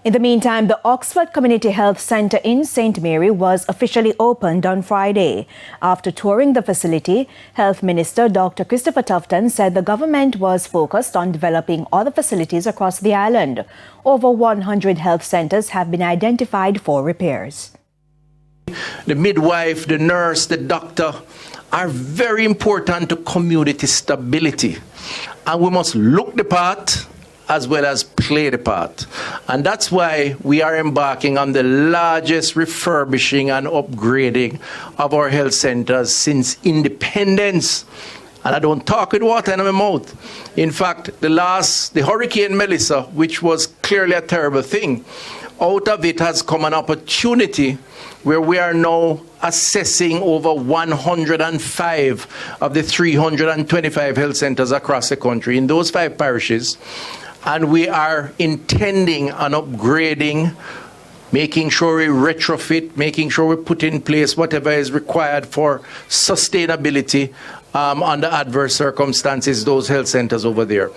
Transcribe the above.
In the meantime, the Oxford Community Health Centre in St. Mary was officially opened on Friday. After touring the facility, Health Minister Dr. Christopher Tufton said the government was focused on developing other facilities across the island. Over 100 health centres have been identified for repairs. The midwife, the nurse, the doctor are very important to community stability. And we must look the part as well as play the part. And that's why we are embarking on the largest refurbishing and upgrading of our health centers since independence. And I don't talk with water in my mouth. In fact, the Hurricane Melissa, which was clearly a terrible thing, out of it has come an opportunity where we are now assessing over 105 of the 325 health centers across the country in those 5 parishes. And we are intending on upgrading, making sure we retrofit, making sure we put in place whatever is required for sustainability under adverse circumstances, those health centers over there.